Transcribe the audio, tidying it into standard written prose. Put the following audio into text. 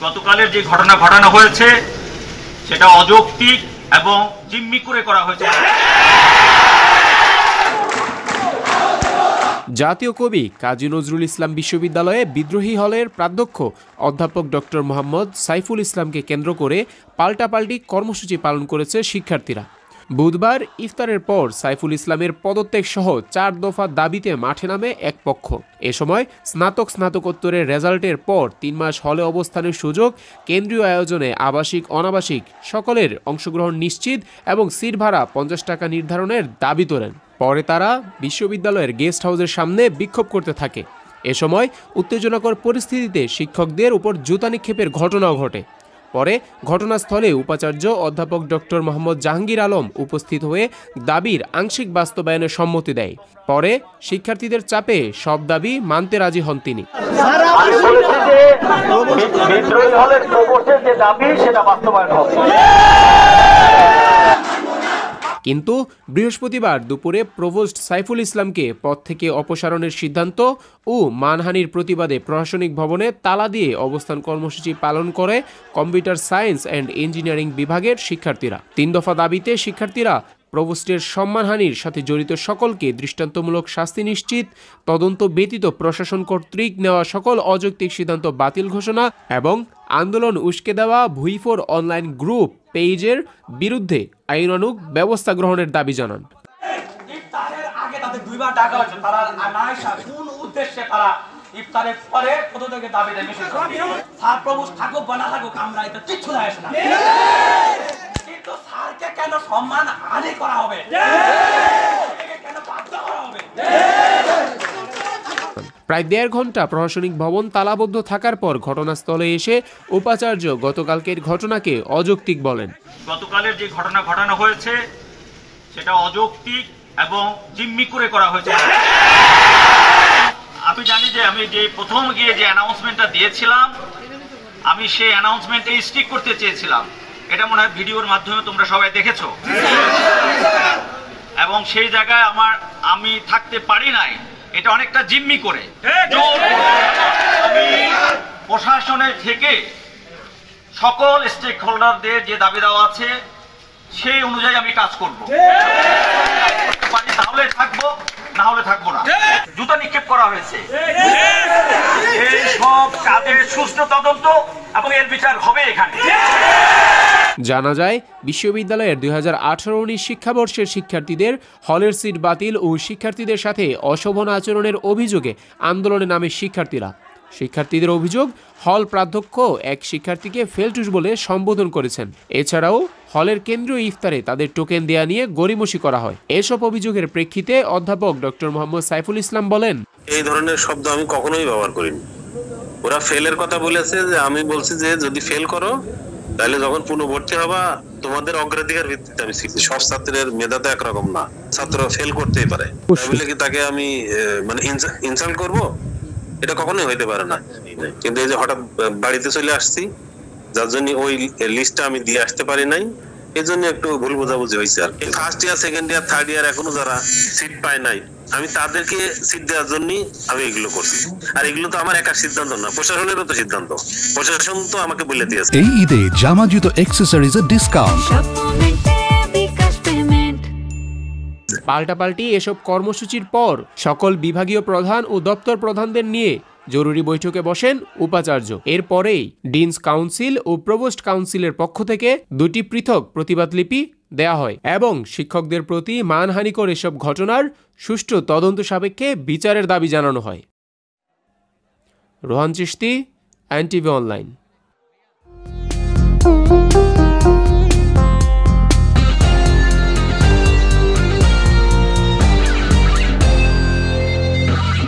গতকালের যে ঘটনা ঘটানো হয়েছে সেটা অযৌক্তিক এবং জিম্মি করে করা হয়েছে। জাতীয় কবি কাজী নজরুল ইসলাম বিশ্ববিদ্যালয়ে বিদ্রোহী হলের প্রাধ্যক্ষ অধ্যাপক ডক্টর মোহাম্মদ সাইফুল ইসলামকে কেন্দ্র করে পাল্টাপাল্টি কর্মসূচি পালন করেছে শিক্ষার্থীরা। বুধবার ইফতারের পর সাইফুল ইসলামের পদত্যাগ সহ 4 দফা দাবিতে মাঠে নামে এক পক্ষ। এ সময় স্নাতকোত্তরের রেজাল্টের পর 3 মাস হলে অবস্থানের সুযোগ, কেন্দ্রীয় আয়োজনে আবাসিক অনাবাসিক সকলের অংশগ্রহণ নিশ্চিত এবং সিট ভাড়া 50 টাকা নির্ধারণের দাবি তোলেন। পরে তারা বিশ্ববিদ্যালয়ের গেস্ট হাউসের সামনে বিক্ষোভ করতে থাকে। এ সময় উত্তেজনাকর পরিস্থিতিতে শিক্ষকদের উপর জুতা নিক্ষেপের ঘটনাও ঘটে। পরে ঘটনাস্থলে উপাচার্য অধ্যাপক ডক্টর মোহাম্মদ জাহাঙ্গীর আলম উপস্থিত হয়ে দাবির আংশিক বাস্তবায়নের সম্মতি দেয়। পরে শিক্ষার্থীদের চাপে সব দাবি মানতে রাজি হন তিনি। কিন্তু বৃহস্পতিবার দুপুরে প্রভোস্ট সাইফুল ইসলামকে পদ থেকে অপসারণের সিদ্ধান্ত ও মানহানির প্রতিবাদে প্রশাসনিক ভবনে তালা দিয়ে অবস্থান কর্মসূচি পালন করে কম্পিউটার সায়েন্স অ্যান্ড ইঞ্জিনিয়ারিং বিভাগের শিক্ষার্থীরা। 3 দফা দাবিতে শিক্ষার্থীরা প্রভোস্টের সম্মানহানির সাথে জড়িত সকলকে দৃষ্টান্তমূলক শাস্তি নিশ্চিত, তদন্ত ব্যতীত প্রশাসন কর্তৃক নেওয়া সকল অযৌক্তিক সিদ্ধান্ত বাতিল ঘোষণা এবং আন্দোলন উস্কে দেওয়া ভুইফোর অনলাইন গ্রুপ পেজের বিরুদ্ধে আইনানুগ ব্যবস্থা গ্রহণের দাবি জানান। ইফতারের আগে তাদের 2 বার ডাকা হয়েছে, তারা আনায়সা কোন উদ্দেশ্যে তারা ইফতারের পরে পদত্যাগের দাবি দেয় মিছিল করে। স্যার প্রভোস্ট থাকুক বা না থাকুক আমরা এটা কিচ্ছু যায় আসে না, কিন্তু স্যারকে কেন সম্মান হানি করা হবে, কেন বাধ্য করা হবে? প্রায় 1.5 ঘন্টা প্রশাসনিক ভবন তালাবদ্ধ থাকার পর ঘটনাস্থলে এসে উপাচার্য গতকালকের ঘটনাকে অযৌক্তিক বলেন। গতকালের যে ঘটনা ঘটানো হয়েছে সেটা অযৌক্তিক এবং জিম্মি করে করা হয়েছে। আমি জানি যে আমি যে প্রথম গিয়ে যে অ্যানাউন্সমেন্টটা দিয়েছিলাম, আমি সেই অ্যানাউন্সমেন্টে স্টিক করতে চেয়েছিলাম। এটা মনে হয় ভিডিওর মাধ্যমে তোমরা সবাই দেখেছো, এবং সেই জায়গায় আমি থাকতে পারি নাই। এটা অনেকটা জিম্মি করে আমি প্রশাসনের থেকে সকল স্টেক হোল্ডারদের যে দাবি দেওয়া আছে সেই অনুযায়ী আমি কাজ করব। তাহলে থাকবো, না হলে থাকবো না। জুতা নিক্ষেপ করা হয়েছে। এই সব কাজের সুষ্ঠু তদন্ত এবং এর বিচার হবে এখানে। জানা যায় বিশ্ববিদ্যালয়ের 2018-19 শিক্ষাবর্ষের শিক্ষার্থীদের হলের সিট বাতিল ও শিক্ষার্থীদের সাথে অশোভন আচরণের অভিযোগে আন্দোলনে নামে শিক্ষার্থীদের অভিযোগ, হল প্রাধ্যক্ষ এক শিক্ষার্থীকে ফেলটুস বলে সম্বোধন করেছেন। এছাড়াও হলের কেন্দ্রীয় ইফতারে তাদের টোকেন দেয়া নিয়ে গড়িমসি করা হয়। এসব অভিযোগের প্রেক্ষিতে অধ্যাপক ডক্টর মোহাম্মদ সাইফুল ইসলাম বলেন, এই ধরনের শব্দ আমি কখনোই ব্যবহার করিনি। ওরা ফেলের কথা বলেছে, যে আমি বলছি যে যদি ফেল করো তাহলে যখন পুনর্ভর্তি হবা তোমাদের অগ্রাধিকার ভিত্তিতে আমি শিখছি। সব ছাত্রের মেধা তো একরকম না, ছাত্ররা ফেল করতেই পারে। বলে কি তাকে আমি মানে ইনসাল্ট করব? এটা কখনোই হইতে পারে না। কিন্তু এই যে হঠাৎ বাড়িতে চলে আসছি, যার জন্য ওই লিস্টটা আমি দিয়ে আসতে পারি নাই, এই জন্য একটু ভুল বোঝাবুঝি হয়েছে। আর first year, second year, third year এখনো যারা সিট পায় নাই, আমি তাদেরকে সিট দেওয়ার জন্য আমি এগুলো করছি। আর এগুলো তো আমার একার সিদ্ধান্ত না, প্রশাসনেরও তো সিদ্ধান্ত। প্রশাসন তো আমাকে বলে দিয়েছে। এই ঈদে জামা জুতো অ্যাক্সেসরিজের ডিসকাউন্ট। পাল্টাপাল্টি এসব কর্মসূচির পর সকল বিভাগীয় প্রধান ও দপ্তর প্রধানদের নিয়ে জরুরি বৈঠকে বসেন উপাচার্য। এরপরেই ডিনস কাউন্সিল ও প্রভোস্ট কাউন্সিলের পক্ষ থেকে 2টি পৃথক প্রতিবাদলিপি দেয়া হয় এবং শিক্ষকদের প্রতি মানহানিকর এসব ঘটনার সুষ্ঠু তদন্ত সাপেক্ষে বিচারের দাবি জানানো হয়। Rohan Chishti, NTV online.